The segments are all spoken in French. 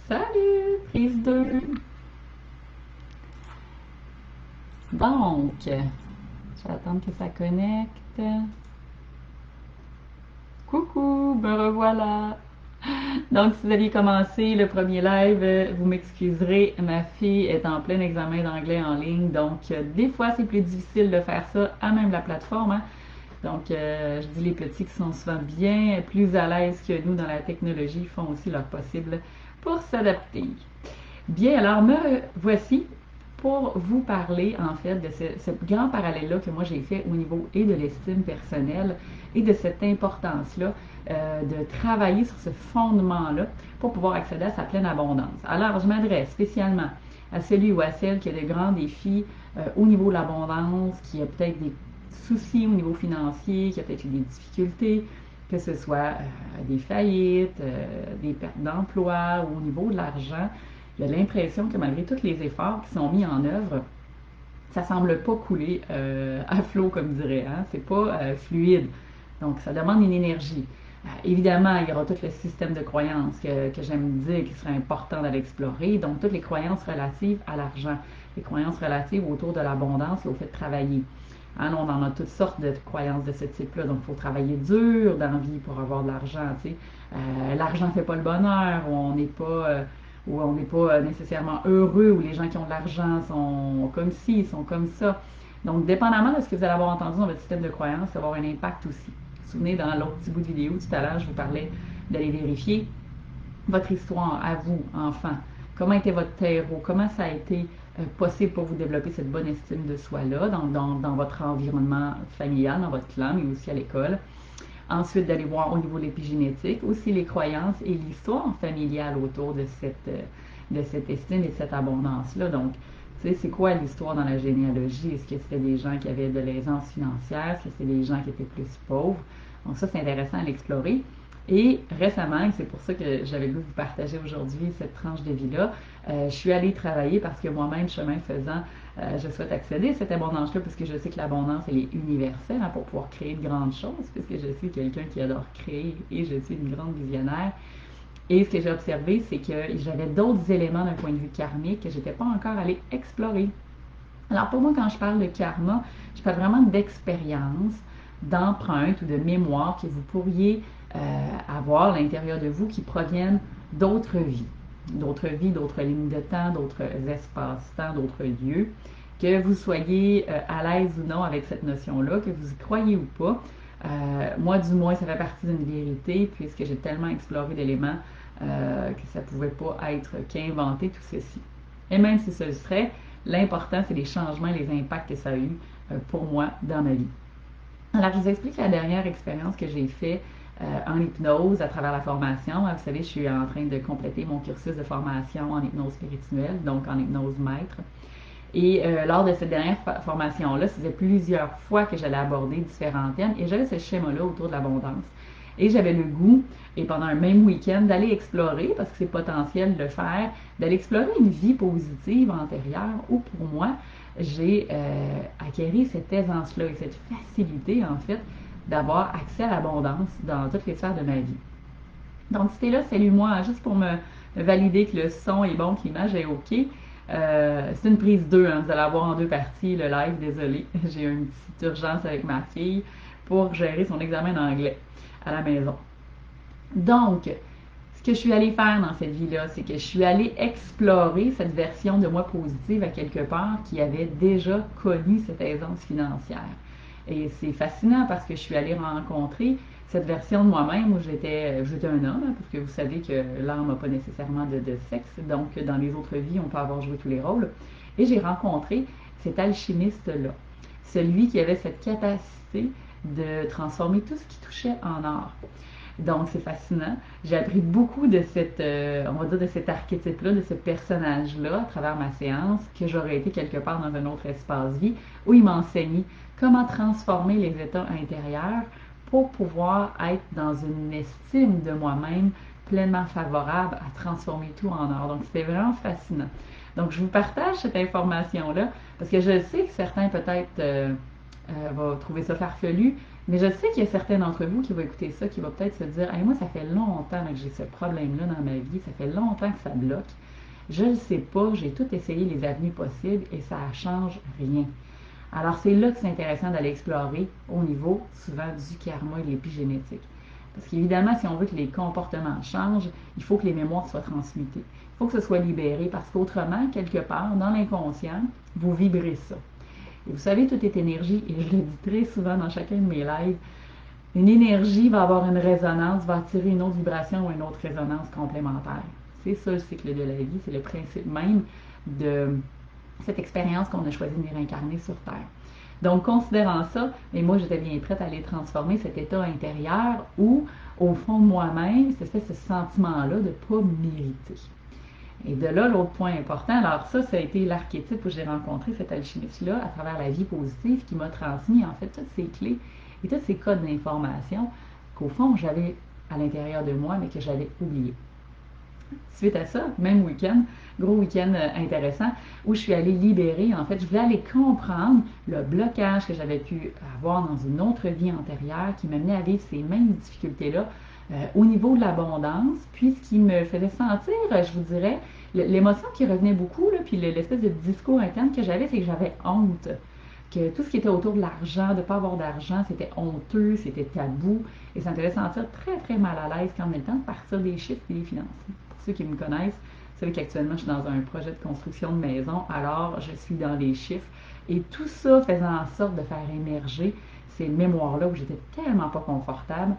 Salut, prise 2. Donc, je vais attendre que ça connecte. Coucou, me revoilà. Donc, si vous aviez commencé le premier live, vous m'excuserez, ma fille est en plein examen d'anglais en ligne, donc des fois c'est plus difficile de faire ça à même la plateforme, hein. Donc, je dis les petits qui sont souvent bien plus à l'aise que nous dans la technologie font aussi leur possible pour s'adapter. Bien, alors me voici pour vous parler en fait de ce grand parallèle-là que moi j'ai fait au niveau et de l'estime personnelle et de cette importance-là de travailler sur ce fondement-là pour pouvoir accéder à sa pleine abondance. Alors, je m'adresse spécialement à celui ou à celle qui a de grands défis au niveau de l'abondance, qui a peut-être des soucis au niveau financier, qui a peut-être eu des difficultés, que ce soit des faillites, des pertes d'emploi ou au niveau de l'argent. Il y a l'impression que malgré tous les efforts qui sont mis en œuvre, ça semble pas couler à flot, comme dirait, hein? C'est pas fluide. Donc, ça demande une énergie. Évidemment, il y aura tout le système de croyances que j'aime dire qui serait important d'aller explorer. Donc, toutes les croyances relatives à l'argent, les croyances relatives autour de l'abondance et au fait de travailler. Hein, on en a toutes sortes de croyances de ce type-là. Donc, il faut travailler dur dans la vie pour avoir de l'argent. L'argent ne fait pas le bonheur, ou on n'est pas nécessairement heureux, ou les gens qui ont de l'argent sont comme ci, sont comme ça. Donc, dépendamment de ce que vous allez avoir entendu dans votre système de croyance, ça va avoir un impact aussi. Vous vous souvenez, dans l'autre petit bout de vidéo tout à l'heure, je vous parlais d'aller vérifier votre histoire à vous, enfant. Comment était votre terreau? Comment ça a été possible pour vous développer cette bonne estime de soi-là dans votre environnement familial, dans votre clan, mais aussi à l'école? Ensuite, d'aller voir au niveau de l'épigénétique, aussi les croyances et l'histoire familiale autour de cette estime et de cette abondance-là. Donc, tu sais, c'est quoi l'histoire dans la généalogie? Est-ce que c'était des gens qui avaient de l'aisance financière? Est-ce que c'est des gens qui étaient plus pauvres? Donc ça, c'est intéressant à l'explorer. Et récemment, et c'est pour ça que j'avais le goût de vous partager aujourd'hui cette tranche de vie-là, je suis allée travailler parce que moi-même, chemin faisant, je souhaite accéder à cette abondance-là parce que je sais que l'abondance, elle est universelle, hein, pour pouvoir créer de grandes choses, puisque je suis quelqu'un qui adore créer et je suis une grande visionnaire. Et ce que j'ai observé, c'est que j'avais d'autres éléments d'un point de vue karmique que je n'étais pas encore allée explorer. Alors pour moi, quand je parle de karma, je parle vraiment d'expérience, d'empreinte ou de mémoire que vous pourriez avoir à l'intérieur de vous qui proviennent d'autres vies. D'autres vies, d'autres lignes de temps, d'autres espaces-temps, d'autres lieux. Que vous soyez à l'aise ou non avec cette notion-là, que vous y croyez ou pas, moi du moins ça fait partie d'une vérité puisque j'ai tellement exploré d'éléments que ça ne pouvait pas être qu'inventé tout ceci. Et même si ce le serait, l'important c'est les changements et les impacts que ça a eu pour moi dans ma vie. Alors je vous explique la dernière expérience que j'ai faite en hypnose à travers la formation. Vous savez, je suis en train de compléter mon cursus de formation en hypnose spirituelle, donc en hypnose maître. Et lors de cette dernière formation-là, ça faisait plusieurs fois que j'allais aborder différents thèmes et j'avais ce schéma-là autour de l'abondance. Et j'avais le goût, et pendant un même week-end, d'aller explorer, parce que c'est potentiel de le faire, d'aller explorer une vie positive antérieure où pour moi, j'ai acquéri cette aisance-là et cette facilité, en fait, d'avoir accès à l'abondance dans toutes les sphères de ma vie. Donc, si t'es là, salue-moi, hein, juste pour me valider que le son est bon, que l'image est OK. C'est une prise 2, hein, vous allez avoir en deux parties le live, désolé. J'ai une petite urgence avec ma fille pour gérer son examen d'anglais à la maison. Donc, ce que je suis allée faire dans cette vie-là, c'est que je suis allée explorer cette version de moi positive à quelque part qui avait déjà connu cette aisance financière. Et c'est fascinant parce que je suis allée rencontrer cette version de moi-même où j'étais un homme, hein, parce que vous savez que l'âme n'a pas nécessairement de sexe, donc dans les autres vies, on peut avoir joué tous les rôles. Et j'ai rencontré cet alchimiste-là, celui qui avait cette capacité de transformer tout ce qui touchait en or. Donc, c'est fascinant. J'ai appris beaucoup de on va dire, de cet archétype-là, de ce personnage-là, à travers ma séance, que j'aurais été quelque part dans un autre espace-vie, où il m'enseignait comment transformer les états intérieurs pour pouvoir être dans une estime de moi-même pleinement favorable à transformer tout en or. Donc, c'était vraiment fascinant. Donc, je vous partage cette information-là, parce que je sais que certains, peut-être, vont trouver ça farfelu, Mais je sais qu'il y a certains d'entre vous qui vont écouter ça, qui vont peut-être se dire, hey, moi, ça fait longtemps que j'ai ce problème-là dans ma vie, ça fait longtemps que ça bloque. Je ne le sais pas, j'ai tout essayé les avenues possibles et ça ne change rien. Alors, c'est là que c'est intéressant d'aller explorer au niveau souvent du karma et de l'épigénétique. Parce qu'évidemment, si on veut que les comportements changent, il faut que les mémoires soient transmutées. Il faut que ce soit libéré parce qu'autrement, quelque part, dans l'inconscient, vous vibrez ça. Et vous savez, tout est énergie et je le dis très souvent dans chacun de mes lives. Une énergie va avoir une résonance, va attirer une autre vibration ou une autre résonance complémentaire. C'est ça le cycle de la vie, c'est le principe même de cette expérience qu'on a choisi de venir incarner sur Terre. Donc, considérant ça, et moi, j'étais bien prête à aller transformer cet état intérieur où, au fond de moi-même, c'était ce sentiment-là de ne pas mériter. Et de là, l'autre point important, alors ça a été l'archétype où j'ai rencontré cet alchimiste-là à travers la vie positive qui m'a transmis en fait toutes ces clés et tous ces codes d'information qu'au fond, j'avais à l'intérieur de moi, mais que j'avais oublié. Suite à ça, même week-end, gros week-end intéressant, où je suis allée libérer, en fait, je voulais aller comprendre le blocage que j'avais pu avoir dans une autre vie antérieure qui m'amenait à vivre ces mêmes difficultés-là au niveau de l'abondance, puis ce qui me faisait sentir, je vous dirais, l'émotion qui revenait beaucoup, là, puis l'espèce de discours interne que j'avais, c'est que j'avais honte. Que tout ce qui était autour de l'argent, de ne pas avoir d'argent, c'était honteux, c'était tabou, et ça me faisait sentir très, très mal à l'aise quand on est le temps de partir des chiffres et des finances. Pour ceux qui me connaissent, vous savez qu'actuellement, je suis dans un projet de construction de maison, alors je suis dans les chiffres, et tout ça faisant en sorte de faire émerger ces mémoires-là où j'étais tellement pas confortable.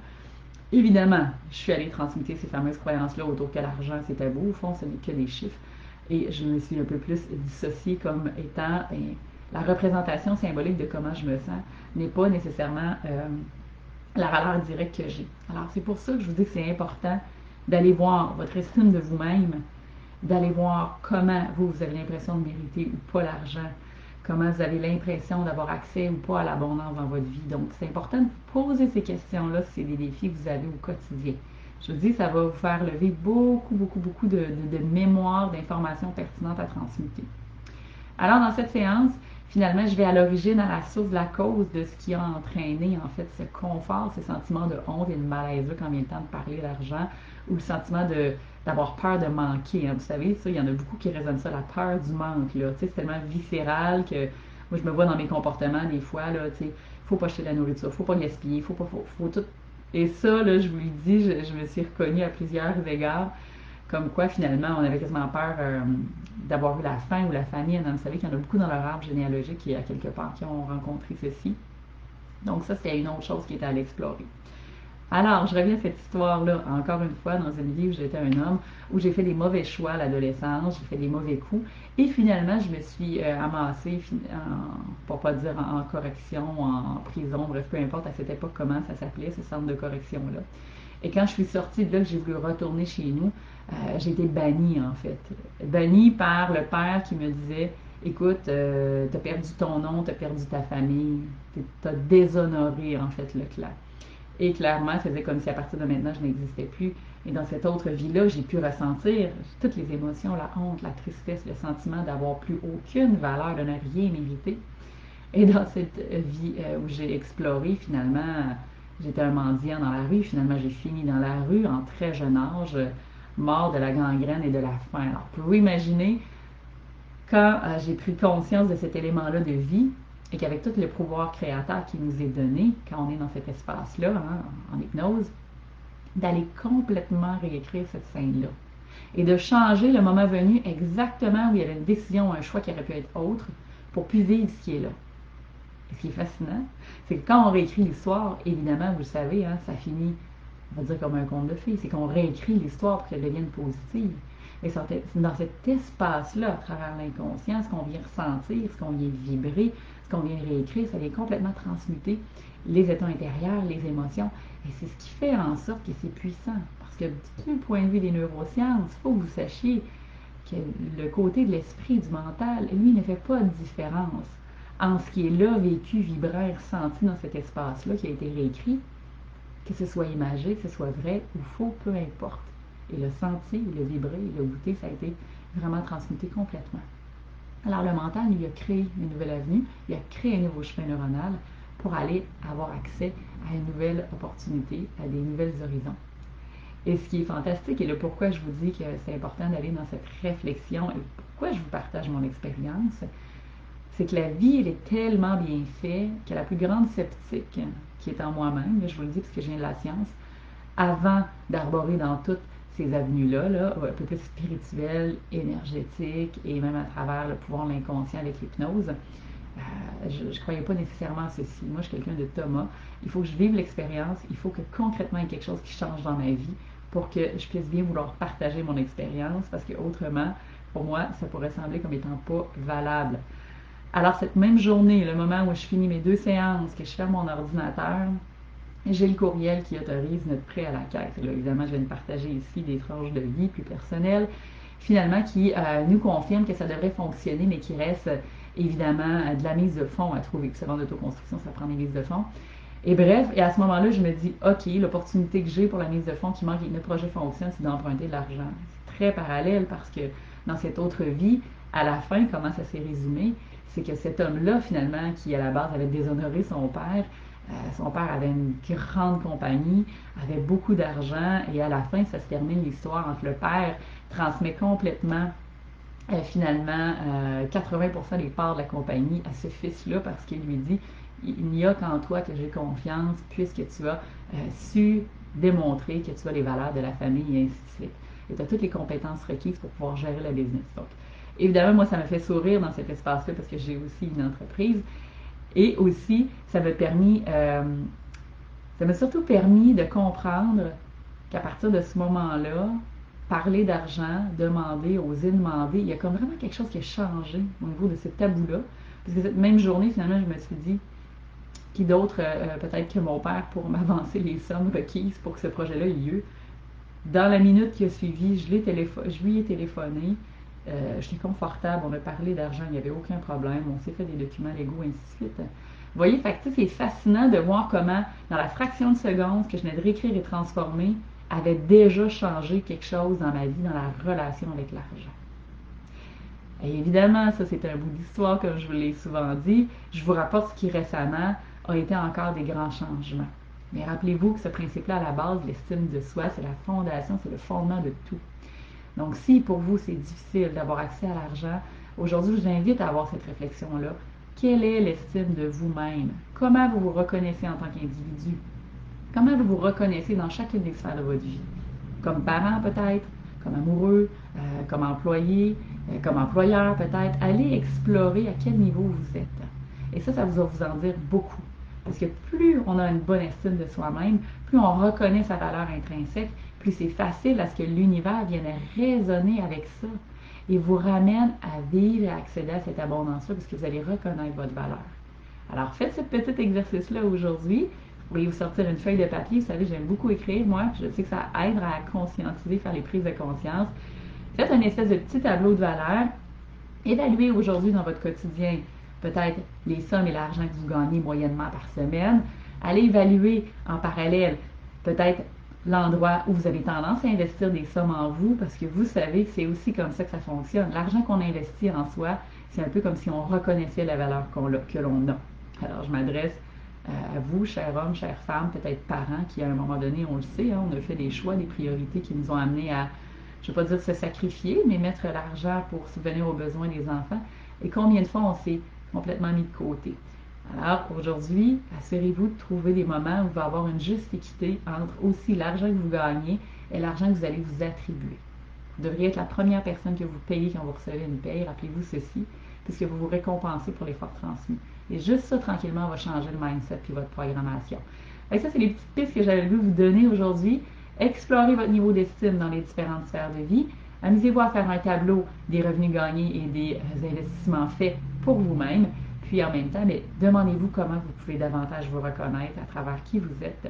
Évidemment, je suis allée transmuter ces fameuses croyances-là autour que l'argent, c'est tabou, au fond, ce n'est que des chiffres, et je me suis un peu plus dissociée comme étant la représentation symbolique de comment je me sens n'est pas nécessairement la valeur directe que j'ai. Alors, c'est pour ça que je vous dis que c'est important d'aller voir votre estime de vous-même, d'aller voir comment vous avez l'impression de mériter ou pas l'argent, comment vous avez l'impression d'avoir accès ou pas à l'abondance dans votre vie. Donc, c'est important de poser ces questions-là si c'est des défis que vous avez au quotidien. Je vous dis, ça va vous faire lever beaucoup, beaucoup, beaucoup de mémoire, d'informations pertinentes à transmuter. Alors, dans cette séance, finalement, je vais à l'origine, à la source de la cause de ce qui a entraîné, en fait, ce confort, ces sentiments de honte et de malaise quand vient le temps de parler d'argent, ou le sentiment d'avoir peur de manquer. Hein. Vous savez, ça, il y en a beaucoup qui raisonnent ça, la peur du manque. Là. C'est tellement viscéral que moi, je me vois dans mes comportements des fois, là, tu sais, faut pas acheter de la nourriture, faut pas gaspiller, faut tout. Et ça, là, je vous le dis, je me suis reconnue à plusieurs égards. Comme quoi, finalement, on avait quasiment peur d'avoir eu la faim ou la famine. Vous savez qu'il y en a beaucoup dans leur arbre généalogique qui, à quelque part, qui ont rencontré ceci. Donc ça, c'était une autre chose qui était à l'explorer. Alors, je reviens à cette histoire-là, encore une fois, dans une vie où j'étais un homme, où j'ai fait des mauvais choix à l'adolescence, j'ai fait des mauvais coups, et finalement, je me suis amassée, pour pas dire en correction, en prison, bref, peu importe à cette époque comment ça s'appelait, ce centre de correction-là. Et quand je suis sortie de là, que j'ai voulu retourner chez nous, j'ai été bannie, en fait. Bannie par le père qui me disait, écoute, t'as perdu ton nom, t'as perdu ta famille, t'as déshonoré, en fait, le clan. Et clairement, ça faisait comme si à partir de maintenant, je n'existais plus. Et dans cette autre vie-là, j'ai pu ressentir toutes les émotions, la honte, la tristesse, le sentiment d'avoir plus aucune valeur, de ne rien mériter. Et dans cette vie où j'ai exploré, finalement, j'étais un mendiant dans la rue. Finalement, j'ai fini dans la rue en très jeune âge, mort de la gangrène et de la faim. Alors, pouvez-vous imaginer, quand j'ai pris conscience de cet élément-là de vie, et qu'avec tout le pouvoir créateur qui nous est donné, quand on est dans cet espace-là, hein, en hypnose, d'aller complètement réécrire cette scène-là. Et de changer le moment venu exactement où il y avait une décision, un choix qui aurait pu être autre, pour plus vivre ce qui est là. Et ce qui est fascinant, c'est que quand on réécrit l'histoire, évidemment, vous le savez, hein, ça finit, on va dire comme un conte de fées, c'est qu'on réécrit l'histoire pour qu'elle devienne positive. Et dans cet espace-là, à travers l'inconscient, ce qu'on vient ressentir, ce qu'on vient vibrer, ce qu'on vient réécrire, ça vient complètement transmuter les états intérieurs, les émotions. Et c'est ce qui fait en sorte que c'est puissant. Parce que du point de vue des neurosciences, il faut que vous sachiez que le côté de l'esprit, du mental, lui, ne fait pas de différence en ce qui est là, vécu, vibré, ressenti dans cet espace-là qui a été réécrit, que ce soit imagé, que ce soit vrai ou faux, peu importe. Et le sentir, le vibrer, le goûter, ça a été vraiment transmuté complètement. Alors le mental, il a créé une nouvelle avenue, il a créé un nouveau chemin neuronal pour aller avoir accès à une nouvelle opportunité, à des nouvelles horizons. Et ce qui est fantastique, et le pourquoi je vous dis que c'est important d'aller dans cette réflexion, et pourquoi je vous partage mon expérience, c'est que la vie, elle est tellement bien faite que la plus grande sceptique, qui est en moi-même, je vous le dis parce que je viens de la science, avant d'arborer dans toutes ces avenues-là, là, un peu plus spirituelles, énergétiques, et même à travers le pouvoir de l'inconscient avec l'hypnose, je ne croyais pas nécessairement à ceci. Moi, je suis quelqu'un de Thomas. Il faut que je vive l'expérience. Il faut que concrètement, il y ait quelque chose qui change dans ma vie pour que je puisse bien vouloir partager mon expérience parce que autrement, pour moi, ça pourrait sembler comme étant pas valable. Alors, cette même journée, le moment où je finis mes 2 séances, que je ferme mon ordinateur, j'ai le courriel qui autorise notre prêt à la caisse. Là, évidemment, je viens de partager ici des tranches de vie plus personnelles, finalement, qui nous confirment que ça devrait fonctionner, mais qui reste évidemment de la mise de fonds à trouver. Que c'est en autoconstruction, ça prend des mises de fonds. Et bref, et à ce moment-là, je me dis, OK, l'opportunité que j'ai pour la mise de fonds qui manque et que notre projet fonctionne, c'est d'emprunter de l'argent. C'est très parallèle parce que dans cette autre vie, à la fin, comment ça s'est résumé, c'est que cet homme-là, finalement, qui à la base avait déshonoré son père avait une grande compagnie, avait beaucoup d'argent et à la fin, ça se termine l'histoire entre le père transmet complètement finalement 80% des parts de la compagnie à ce fils-là parce qu'il lui dit il n'y a qu'en toi que j'ai confiance puisque tu as su démontrer que tu as les valeurs de la famille et ainsi de suite. Et tu as toutes les compétences requises pour pouvoir gérer la business. Donc, évidemment, moi, ça me fait sourire dans cet espace-là parce que j'ai aussi une entreprise. Et aussi, ça m'a surtout permis de comprendre qu'à partir de ce moment-là, parler d'argent, demander, oser demander, il y a comme vraiment quelque chose qui a changé au niveau de ce tabou-là. Parce que cette même journée, finalement, je me suis dit, qui d'autre, peut-être que mon père, pour m'avancer les sommes requises pour que ce projet-là ait lieu. Dans la minute qui a suivi, je lui ai téléphoné. J'étais confortable, on a parlé d'argent, il n'y avait aucun problème, on s'est fait des documents légaux, ainsi de suite. Vous voyez, fait que c'est fascinant de voir comment, dans la fraction de seconde que je venais de réécrire et transformer, avait déjà changé quelque chose dans ma vie, dans la relation avec l'argent. Et évidemment, ça c'est un bout d'histoire, comme je vous l'ai souvent dit. Je vous rapporte ce qui récemment a été encore des grands changements. Mais rappelez-vous que ce principe-là, à la base, l'estime de soi, c'est la fondation, c'est le fondement de tout. Donc, si pour vous c'est difficile d'avoir accès à l'argent, aujourd'hui, je vous invite à avoir cette réflexion-là. Quelle est l'estime de vous-même? Comment vous vous reconnaissez en tant qu'individu? Comment vous vous reconnaissez dans chacune des sphères de votre vie? Comme parent peut-être, comme amoureux, comme employé, comme employeur peut-être. Allez explorer à quel niveau vous êtes. Et ça va vous en dire beaucoup. Parce que plus on a une bonne estime de soi-même, plus on reconnaît sa valeur intrinsèque, plus c'est facile à ce que l'univers vienne résonner avec ça et vous ramène à vivre et à accéder à cette abondance-là parce que vous allez reconnaître votre valeur. Alors faites ce petit exercice-là aujourd'hui. Vous pourriez vous sortir une feuille de papier. Vous savez, j'aime beaucoup écrire, moi. Je sais que ça aide à conscientiser, faire les prises de conscience. Faites un espèce de petit tableau de valeur. Évaluez aujourd'hui dans votre quotidien peut-être les sommes et l'argent que vous gagnez moyennement par semaine. Allez évaluer en parallèle peut-être l'endroit où vous avez tendance à investir des sommes en vous parce que vous savez que c'est aussi comme ça que ça fonctionne. L'argent qu'on investit en soi, c'est un peu comme si on reconnaissait la valeur que l'on a. Alors, je m'adresse à vous, chers hommes, chères femmes, peut-être parents qui, à un moment donné, on le sait, on a fait des choix, des priorités qui nous ont amenés à, je ne vais pas dire se sacrifier, mais mettre l'argent pour subvenir aux besoins des enfants. Et combien de fois on s'est complètement mis de côté? Alors, aujourd'hui, assurez-vous de trouver des moments où il va y avoir une juste équité entre aussi l'argent que vous gagnez et l'argent que vous allez vous attribuer. Vous devriez être la première personne que vous payez quand vous recevez une paye. Rappelez-vous ceci, puisque vous vous récompensez pour l'effort transmis. Et juste ça, tranquillement, va changer le mindset puis votre programmation. Et ça, c'est les petites pistes que j'avais voulu vous donner aujourd'hui. Explorez votre niveau d'estime dans les différentes sphères de vie. Amusez-vous à faire un tableau des revenus gagnés et des investissements faits pour vous-même. Puis en même temps, demandez-vous comment vous pouvez davantage vous reconnaître à travers qui vous êtes.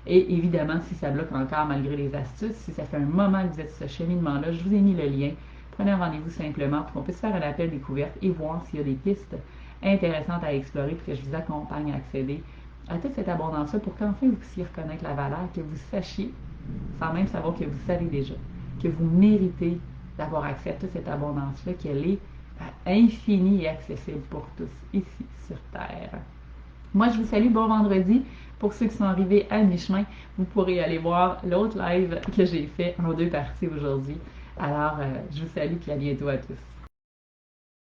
Et évidemment, si ça bloque encore malgré les astuces, si ça fait un moment que vous êtes sur ce cheminement-là, je vous ai mis le lien. Prenez un rendez-vous simplement pour qu'on puisse faire un appel découverte et voir s'il y a des pistes intéressantes à explorer pour que je vous accompagne à accéder à toute cette abondance-là pour qu'enfin vous puissiez reconnaître la valeur, que vous sachiez, sans même savoir que vous savez déjà, que vous méritez d'avoir accès à toute cette abondance-là, qu'elle est infinie et accessible pour tous ici sur Terre. Moi, je vous salue, bon vendredi. Pour ceux qui sont arrivés à mi-chemin, vous pourrez aller voir l'autre live que j'ai fait en 2 parties aujourd'hui. Alors, je vous salue et à bientôt à tous.